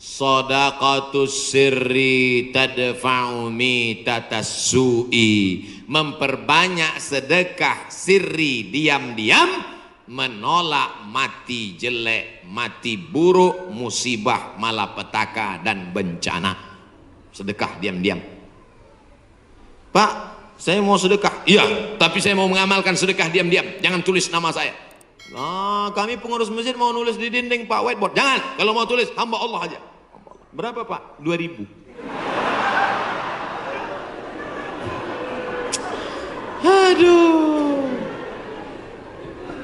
Shadaqatus sirri tadfa'u mitatas su'i. Memperbanyak sedekah sirri diam-diam menolak mati jelek, mati buruk, musibah, malapetaka dan bencana. Sedekah diam-diam. Pak, saya mau sedekah. Iya, tapi saya mau mengamalkan sedekah diam-diam. Jangan tulis nama saya. Nah, kami pengurus masjid mau nulis di dinding Pak, whiteboard. Jangan, kalau mau tulis hamba Allah aja. Berapa Pak? 2000. Aduh.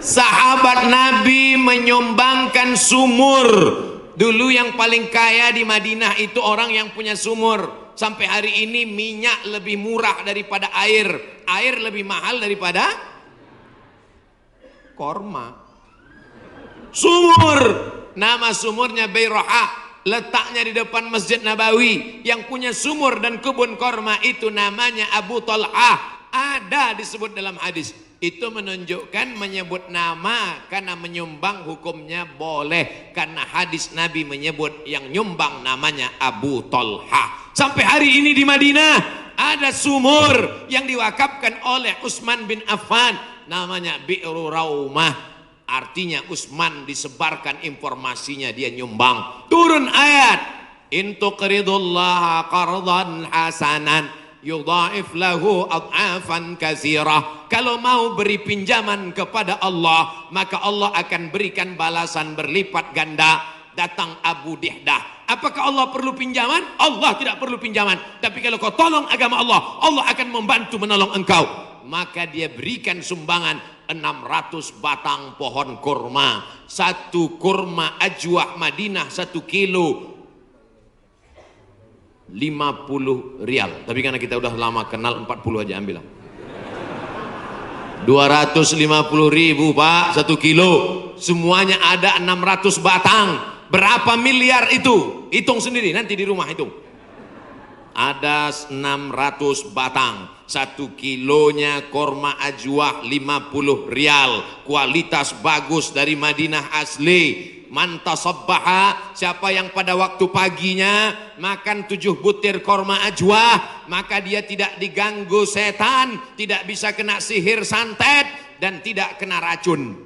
Sahabat Nabi menyumbangkan sumur. Dulu yang paling kaya di Madinah itu orang yang punya sumur. Sampai hari ini minyak lebih murah daripada air. Air lebih mahal daripada korma. Sumur, nama sumurnya Bayroha, letaknya di depan Masjid Nabawi. Yang punya sumur dan kebun korma itu namanya Abu Talhah. Ada disebut dalam hadis. Itu menunjukkan menyebut nama karena menyumbang hukumnya boleh. Karena hadis Nabi menyebut yang nyumbang namanya Abu Talhah. Sampai hari ini di Madinah ada sumur yang diwakafkan oleh Utsman bin Affan. Namanya Bi'ru Raumah. Artinya Utsman disebarkan informasinya, dia nyumbang. Turun ayat, in tuqridullaha qardan hasanan yudha'if lahu ad'afan katsirah. Kalau mau beri pinjaman kepada Allah, maka Allah akan berikan balasan berlipat ganda. Datang Abu Dihdah. Apakah Allah perlu pinjaman? Allah tidak perlu pinjaman. Tapi kalau kau tolong agama Allah, Allah akan membantu menolong engkau. Maka dia berikan sumbangan 600 batang pohon kurma. Satu kurma ajwah Madinah 1 kilo 50 rial. Tapi karena kita udah lama kenal 40 aja ambil. 250.000 Pak 1 kilo. Semuanya ada 600 batang. Berapa miliar itu? Hitung sendiri nanti di rumah hitung. Ada 600 batang. 1 kilonya korma ajwah 50 rial. Kualitas bagus dari Madinah asli. Man tasabbaha, siapa yang pada waktu paginya makan 7 butir korma ajwah, maka dia tidak diganggu setan, tidak bisa kena sihir santet, dan tidak kena racun.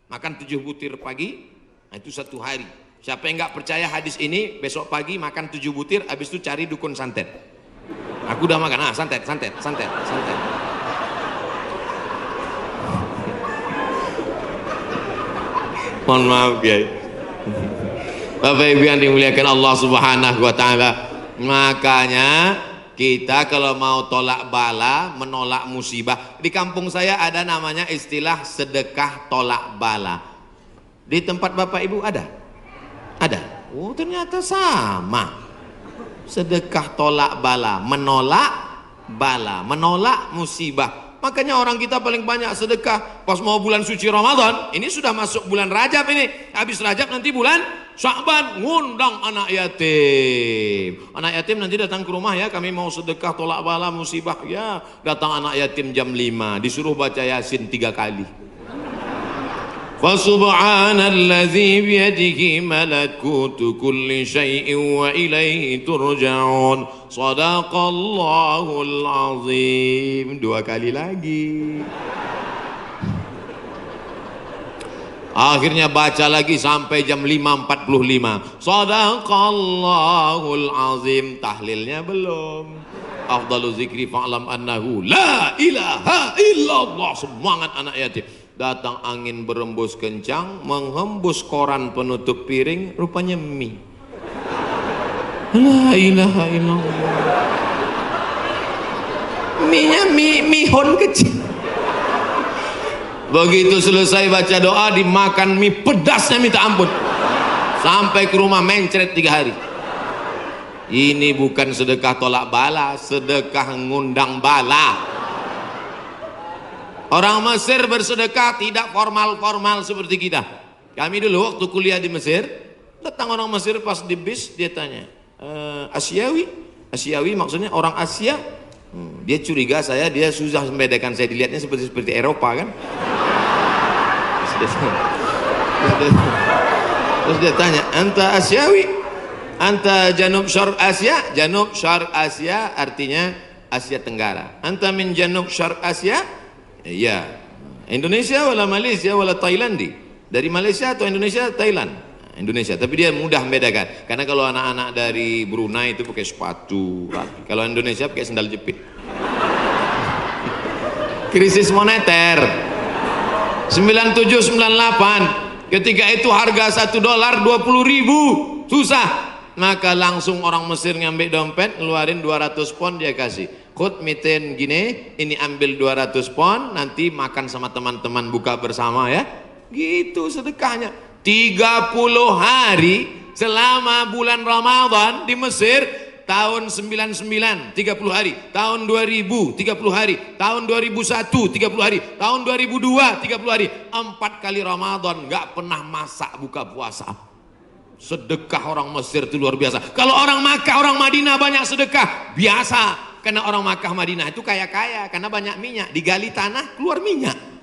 Makan 7 butir pagi, itu 1 hari. Siapa yang nggak percaya hadis ini, besok pagi makan 7 butir, habis itu cari dukun santet. Aku udah makan, santet. Mohon maaf ya. Bapak Ibu yang dimuliakan Allah Subhanahu wa taala. Makanya kita kalau mau tolak bala, menolak musibah. Di kampung saya ada namanya istilah sedekah tolak bala. Di tempat Bapak Ibu ada? Ada. Oh, ternyata sama. Sedekah tolak bala, menolak bala, menolak musibah. Makanya orang kita paling banyak sedekah pas mau bulan suci Ramadan. Ini sudah masuk bulan Rajab ini. Habis Rajab nanti bulan Sya'ban, ngundang anak yatim. Anak yatim nanti datang ke rumah ya, kami mau sedekah tolak bala musibah. Ya, datang anak yatim jam 5, disuruh baca Yasin 3 kali. Fasubhanalladzi biyadihi malakutu kulli syai'in wa ilaihi turja'un. Shadaqallahul azim. 2 kali lagi. Akhirnya baca lagi sampai jam 5.45. Shadaqallahul azim. Tahlilnya belum. Afdalu zikri fa'lam annahu la ilaha illallah. Semangat anak yatim. Datang angin berembus kencang, menghembus koran penutup piring, rupanya mie. La ilaha illallah. Mie-nya mihon kecil. Begitu selesai baca doa, dimakan mie pedasnya minta ampun. Sampai ke rumah mencret 3 hari. Ini bukan sedekah tolak bala, sedekah ngundang bala. Orang Mesir bersedekah tidak formal-formal seperti kita. Kami dulu waktu kuliah di Mesir, datang orang Mesir pas di bis, dia tanya, Asyawi? Asyawi maksudnya orang Asia? Dia curiga dia susah membedakan, saya dilihatnya seperti Eropa kan. Terus dia tanya, anta Asyawi? Anta janub syarq Asia, janub syarq Asia artinya Asia Tenggara. Anta min janub syarq Asia, ya. Indonesia wala Malaysia wala Thailandi. Dari Malaysia atau Indonesia, Thailand. Indonesia, tapi dia mudah membedakan. Karena kalau anak-anak dari Brunei itu pakai sepatu rapi. Kalau Indonesia pakai sandal jepit. Krisis moneter 97-98, ketika itu harga $1 20.000, susah. Maka langsung orang Mesir ngambil dompet, ngeluarin 200 pon, dia kasih. Khud miten gini, ini ambil 200 pon, nanti makan sama teman-teman buka bersama ya. Gitu sedekahnya. 30 hari selama bulan Ramadan di Mesir, tahun 99 30 hari, tahun 2000 30 hari, tahun 2001 30 hari, tahun 2002 30 hari, 4 kali Ramadan nggak pernah masak buka puasa. Sedekah orang Mesir itu luar biasa. Kalau orang Makkah, orang Madinah banyak sedekah biasa, karena orang Makkah Madinah itu kaya-kaya karena banyak minyak, digali tanah keluar minyak.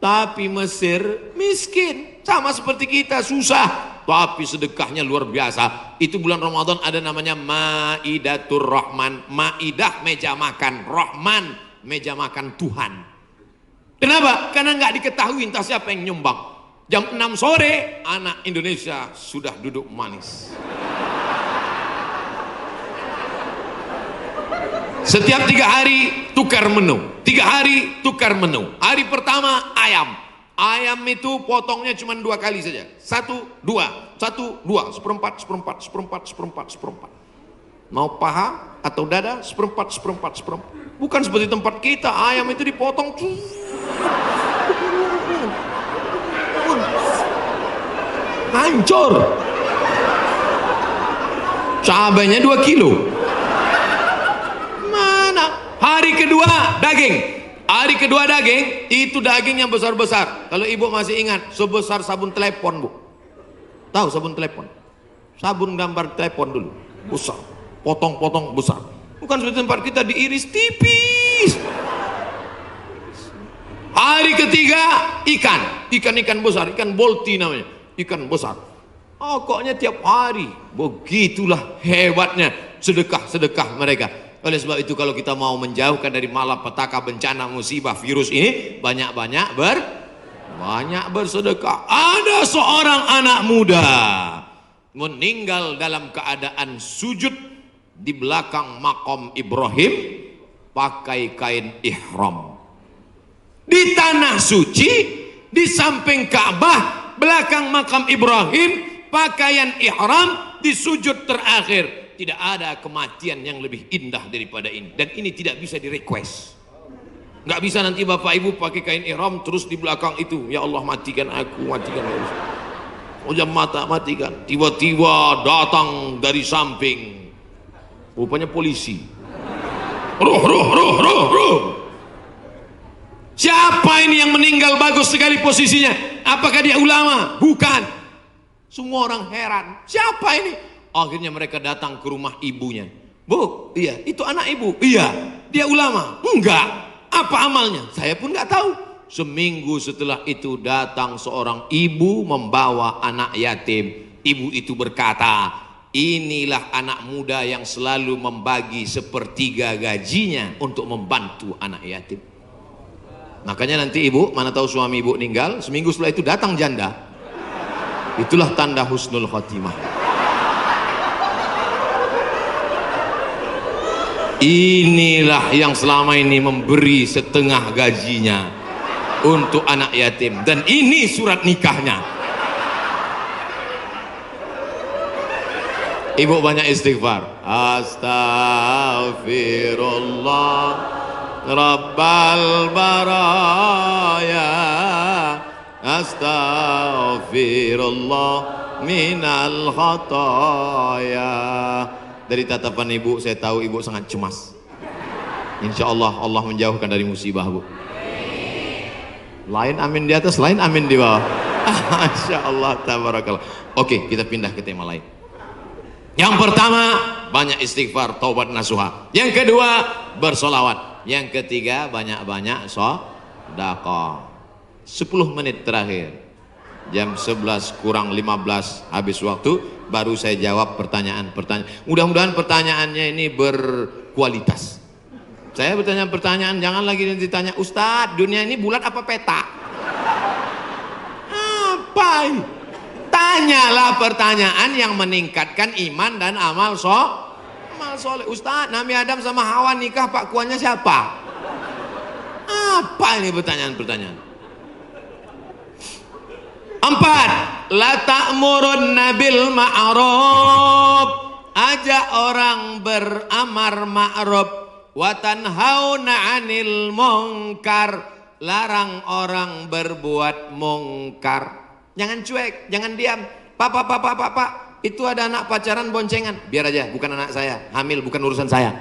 Tapi Mesir miskin, sama seperti kita, susah, tapi sedekahnya luar biasa. Itu bulan Ramadan ada namanya Maidatur Rahman. Maidah meja makan, Rahman meja makan Tuhan. Kenapa? Karena nggak diketahui entah siapa yang nyumbang. Jam 6 sore anak Indonesia sudah duduk manis. Setiap 3 hari tukar menu, 3 hari tukar menu. Hari pertama ayam. Ayam itu potongnya cuma 2 kali saja. 1, 2, 1, 2, seperempat, seperempat, seperempat, seperempat, seperempat. Mau paha atau dada, seperempat, seperempat, seperempat. Bukan seperti tempat kita, ayam itu dipotong. Hancur. Cabainya 2 kilo. Mana? Hari kedua daging. Hari kedua daging, itu daging yang besar-besar. Kalau ibu masih ingat, sebesar sabun telepon, Bu. Tahu sabun telepon? Sabun gambar telepon dulu. Besar. Potong-potong besar. Bukan seperti tempat kita diiris tipis. Hari ketiga ikan. Ikan-ikan besar, ikan bolti namanya. Ikan besar. Pokoknya tiap hari. Begitulah hebatnya sedekah-sedekah mereka. Oleh sebab itu kalau kita mau menjauhkan dari malapetaka, bencana, musibah, virus ini, banyak-banyak bersedekah. Ada seorang anak muda meninggal dalam keadaan sujud di belakang makam Ibrahim pakai kain ihram. Di tanah suci, di samping Ka'bah, belakang makam Ibrahim, pakaian ihram di sujud terakhir. Tidak ada kematian yang lebih indah daripada ini, dan ini tidak bisa di request. Nggak bisa nanti bapak ibu pakai kain ihram terus di belakang itu, ya Allah matikan aku, matikan aku. Ujam mata matikan. Tiba-tiba datang dari samping, rupanya polisi. Ruh. Siapa ini yang meninggal bagus sekali posisinya? Apakah dia ulama? Bukan. Semua orang heran. Siapa ini? Akhirnya mereka datang ke rumah ibunya. Bu, iya, itu anak ibu. Iya, dia ulama. Enggak. Apa amalnya? Saya pun nggak tahu. Seminggu setelah itu datang seorang ibu membawa anak yatim. Ibu itu berkata, inilah anak muda yang selalu membagi sepertiga gajinya untuk membantu anak yatim. Makanya nanti ibu, mana tahu suami ibu meninggal, seminggu setelah itu datang janda. Itulah tanda husnul khotimah. Inilah yang selama ini memberi setengah gajinya untuk anak yatim, dan ini surat nikahnya. Ibu banyak istighfar. Astaghfirullah Rabbal baraya, astaghfirullah minal khataya. Dari tatapan ibu saya tahu ibu sangat cemas. Insya Allah Allah menjauhkan dari musibah, Bu. Lain amin di atas, lain amin di bawah. Masya Allah, tabarakallah. Oke, kita pindah ke tema lain. Yang pertama, banyak istighfar, taubat nasuha. Yang kedua, bersolawat. Yang ketiga, banyak-banyak sedekah. 10 menit terakhir, jam 11 kurang 15 habis waktu. baru saya jawab pertanyaan-pertanyaan. Mudah-mudahan pertanyaannya ini berkualitas. Saya bertanya pertanyaan, jangan lagi ditanya, Ustadz, dunia ini bulat apa peta? Apa? Tanyalah pertanyaan yang meningkatkan iman dan amal soleh. Ustadz, Nabi Adam sama Hawa nikah, pak kuannya siapa? Apa ini pertanyaan-pertanyaan? 4. La ta'murunna bil ma'ruf, ajak orang beramar ma'ruf, wa tanhauna 'anil munkar, larang orang berbuat mungkar. Jangan cuek, jangan diam. Pak, itu ada anak pacaran boncengan. Biar aja, bukan anak saya. Hamil bukan urusan saya.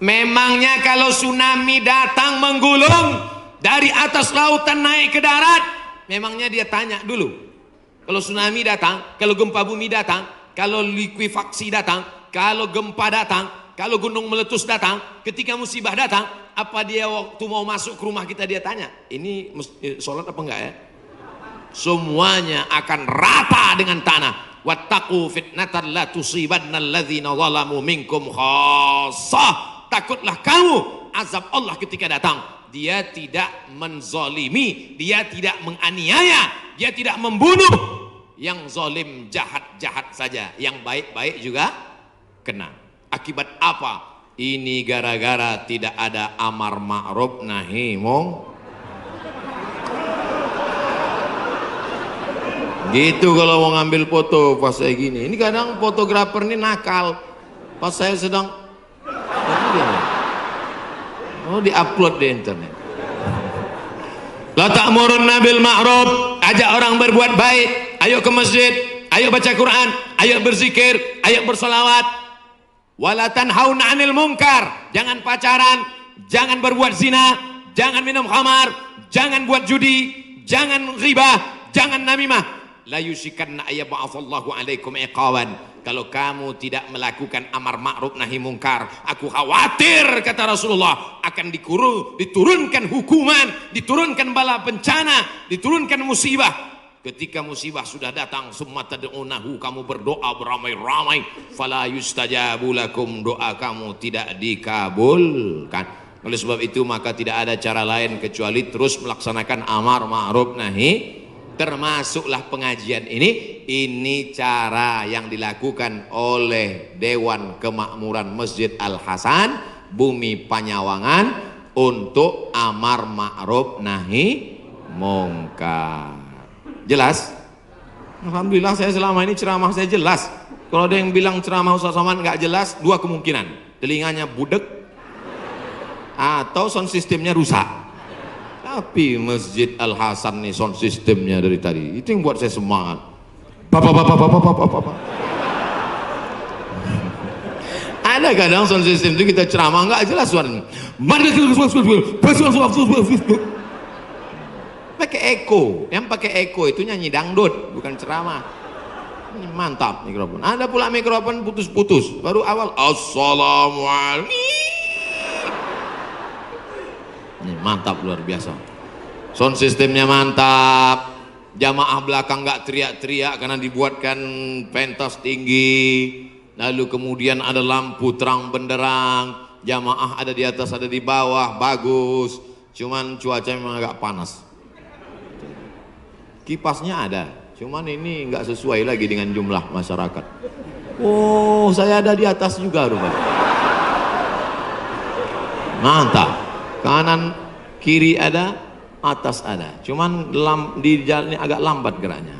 Memangnya kalau tsunami datang menggulung dari atas lautan naik ke darat, memangnya dia tanya dulu. Kalau tsunami datang, kalau gempa bumi datang, kalau likuifaksi datang, kalau gempa datang, kalau gunung meletus datang, ketika musibah datang, apa dia waktu mau masuk ke rumah kita dia tanya, ini sholat apa enggak ya? Semuanya akan rata dengan tanah. Wattaqu fitnatan la tusibanna alladzina zalamu minkum khassah. Takutlah kamu azab Allah ketika datang. Dia tidak menzalimi, dia tidak menganiaya, dia tidak membunuh. Yang zalim jahat-jahat saja, yang baik-baik juga kena. Akibat apa? Ini gara-gara tidak ada amar ma'ruf nahi munkar. Gitu kalau mau ngambil foto pas saya gini. Ini kadang fotografer ini nakal. Pas saya sedang di-upload di internet. La ta'murunna bil ma'ruf, ajak orang berbuat baik. Ayo ke masjid, ayo baca Quran, ayo berzikir, ayo bersolawat. Wala tanhauna 'anil munkar, jangan pacaran, jangan berbuat zina, jangan minum khamar, jangan buat judi, jangan riba, jangan namimah. La yusikanna ayyab'atsallahu 'alaikum iqawan. Kalau kamu tidak melakukan amar ma'ruf nahi mungkar, aku khawatir, kata Rasulullah, akan diturunkan hukuman, diturunkan bala bencana, diturunkan musibah. Ketika musibah sudah datang, summa tad'unahu, kamu berdoa beramai-ramai, fala yustajabu lakum, doa kamu tidak dikabulkan. Oleh sebab itu maka tidak ada cara lain kecuali terus melaksanakan amar ma'ruf nahi. Termasuklah pengajian ini cara yang dilakukan oleh Dewan Kemakmuran Masjid Al-Hasan Bumi Panyawangan untuk amar ma'ruf nahi mungkar. Jelas? Alhamdulillah saya selama ini ceramah saya jelas. Kalau ada yang bilang ceramah Ustaz Somad nggak jelas, dua kemungkinan: telinganya budek atau sound sistemnya rusak. Tapi Masjid Al-Hasan nih sound sistemnya dari tadi itu yang buat saya semangat. Bapak. Ada kadang sound system itu kita ceramah nggak jelas suaranya. Pakai echo, yang pakai echo itu nyanyi dangdut, bukan ceramah. Ini mantap mikrofon. Ada pula mikrofon putus-putus. Baru awal assalamualaikum. Ini mantap, luar biasa. Sound sistemnya mantap. Jamaah belakang nggak teriak-teriak karena dibuatkan pentas tinggi. Lalu kemudian ada lampu terang benderang. Jamaah ada di atas, ada di bawah, bagus. Cuman cuaca memang agak panas. Kipasnya ada, cuman ini nggak sesuai lagi dengan jumlah masyarakat. Oh, saya ada di atas juga rupanya. Mantap. Kanan kiri ada, atas ada. Cuman di jalan ini agak lambat geraknya.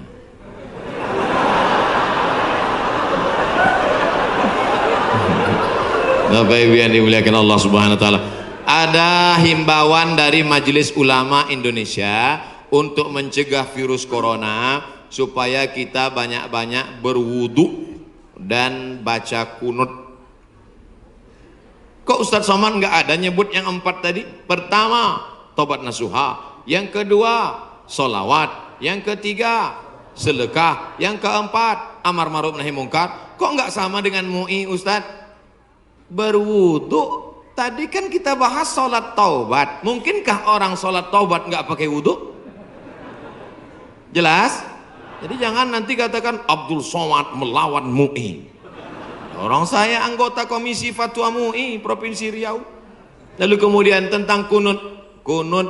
Bapak Ibu yang dimuliakan Allah Subhanahu wa taala. Ada himbauan dari Majelis Ulama Indonesia untuk mencegah virus corona supaya kita banyak-banyak berwudu dan baca kunut. Kok Ustadz Somad nggak ada nyebut yang 4 tadi? Pertama, tobat nasuha. Yang kedua, solawat. Yang ketiga, sedekah. Yang keempat, amar ma'ruf nahi mungkar. Kok nggak sama dengan MUI Ustadz? Berwudu. Tadi kan kita bahas sholat taubat. Mungkinkah orang sholat taubat nggak pakai wudu? Jelas? Jadi jangan nanti katakan Abdul Somad melawan MUI. Orang saya anggota Komisi Fatwa MUI Provinsi Riau. Lalu kemudian tentang kunut. Kunut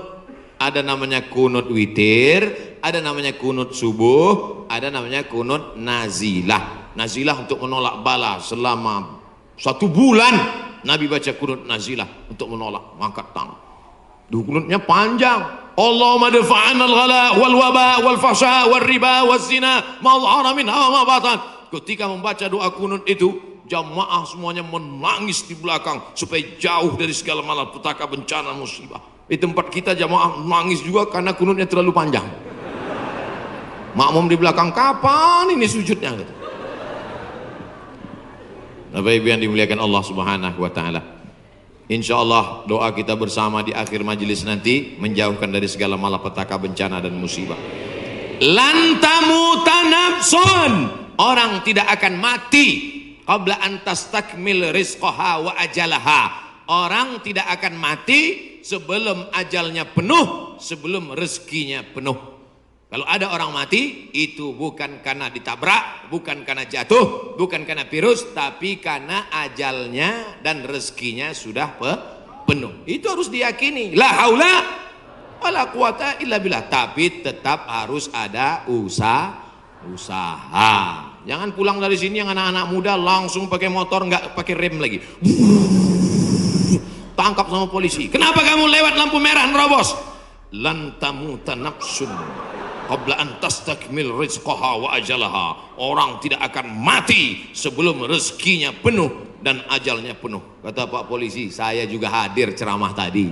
ada namanya kunut witir, ada namanya kunut subuh, ada namanya kunut nazilah. Nazilah untuk menolak bala selama 1 bulan. Nabi baca kunut nazilah untuk menolak angkat tangan. Kunutnya panjang. Allahumma dafa'an al-ghala wal waba wal fahsya wal riba wal zina ma dhahara minha wa ma batan. Ketika membaca doa kunut itu, jamaah semuanya menangis di belakang supaya jauh dari segala malapetaka, bencana, musibah. Di tempat kita jamaah menangis juga karena kunutnya terlalu panjang. Makmum di belakang, kapan ini sujudnya? Bapak Ibu yang dimuliakan Allah Subhanahu wa taala. Insyaallah doa kita bersama di akhir majelis nanti menjauhkan dari segala malapetaka, bencana dan musibah. Lan tamuta nafsun, orang tidak akan mati qabla an tastakmil rizqaha wa ajalaha. Orang tidak akan mati sebelum ajalnya penuh, sebelum rezekinya penuh. Kalau ada orang mati, itu bukan karena ditabrak, bukan karena jatuh, bukan karena virus, tapi karena ajalnya dan rezekinya sudah penuh. Itu harus diyakini. La haula wala quwata illa billah. Tapi tetap harus ada usaha. Jangan pulang dari sini yang anak-anak muda langsung pakai motor, nggak pakai rem lagi. Tangkap sama polisi. Kenapa kamu lewat lampu merah nerobos? Lan tamuta nafsun qabla an tastakmil rizqaha wa ajalaha. Orang tidak akan mati sebelum rezekinya penuh dan ajalnya penuh. Kata Pak Polisi, saya juga hadir ceramah tadi.